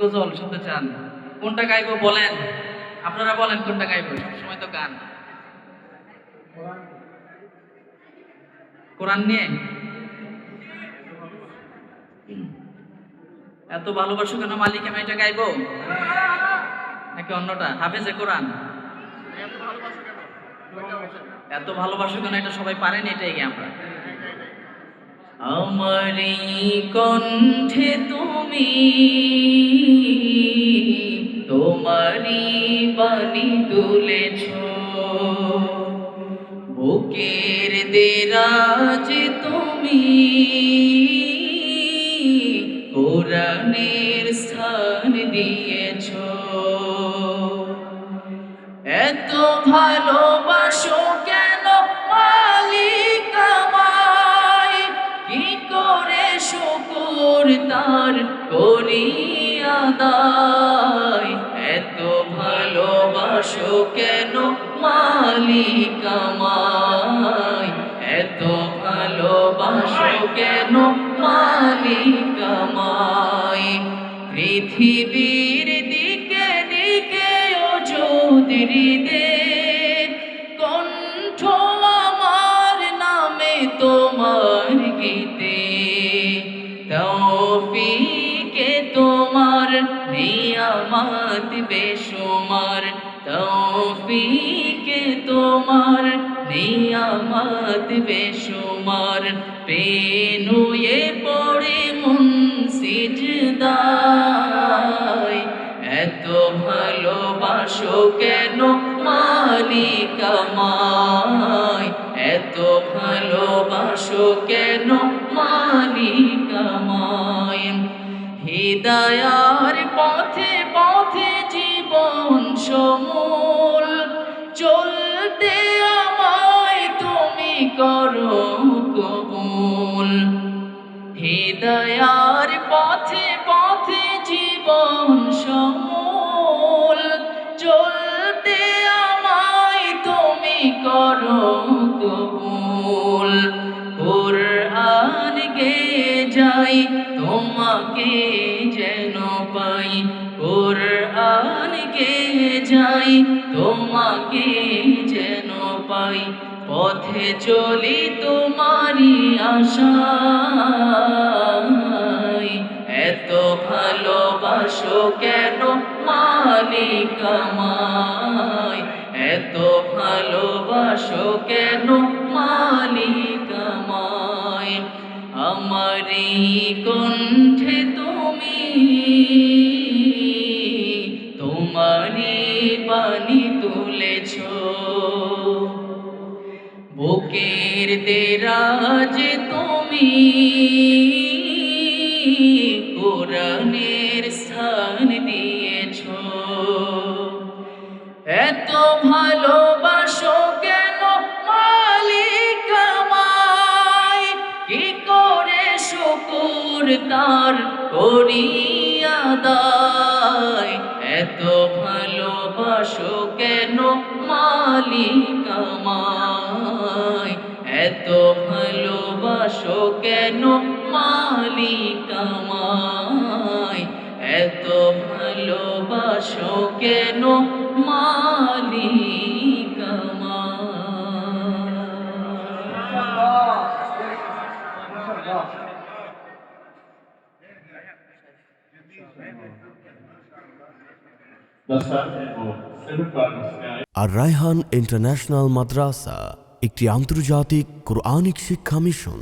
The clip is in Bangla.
গজল শুনতে চান? কোনটা গাইবো বলেন, আপনারা বলেন কোনটা গাইবো? সবসময় তো গান। কোরআন নিয়ে এত ভালোবাসো কেন মালিক, আমি এটা গাইবো নাকি অন্যটা? হাফেজে কোরআন এত ভালোবাসো কেন, এটা সবাই পারেন, এটাই গে আমরা। আমারি কণ্ঠে তুমি তোমারি বাণী তুলেছ, বুকের দেরাজ তুমি কোরআনের স্থান দিয়েছ। এত ভালোবাসো কেন মালিক আমায়, কি করে শুকর তার করি আদায়। এত ভালোবাসো কেন মালিক আমায়, এত ভালোবাসো কেন মালিক আমায়। পৃথিবীর দিকে দিকে ওজুদরিদের কণ্ঠ আমার নামে তোমার গীতে, তৌফিকে তোমার নিয়ামত বেশুমার, তৌফিকে তোমার নিয়ামত বেশুমার। পেনুয়ে পড়ে মন সিজদায়, এত ভালোবাসো কেন মালিক আমায়, এত ভালোবাসো কেন মালিক আমায়। হিদায়ার পথে পথে জীবন সমূল চলতে আমায় তুমি করো কবুল। হিদায়ার পথে পথে জীবন সমূল চলতে আমায় তুমি করো কবুল। কুরআন গেয়ে যাই তোমাকে যেন পাই, কুরআন গেয়ে যাই তোমাকে যেন পাই। পথে চলি তোমারি আশায়, এত ভালোবাসো কেন মালিক আমায়, এত ভালোবাসো কেন মালিক আমায়। আমারি কণ্ঠে তুমি তোমারি বাণী তুলেছ, বুকের দেরাজ তুমি কোরআনের স্থান দিয়েছ। এত ভালোবাসো কেন মালিক আমায়, কি করে শুকর তার করি আদায়। এত ভালোবাসো কেন মালিক আমায়, এত ভালোবাসো কেন মালিক আমায়, এত ভালোবাসো কেন মালিক আর রায়হান ইন্টারন্যাশনাল মাদ্রাসা একটি আন্তর্জাতিক কুরআনিক শিক্ষা মিশন।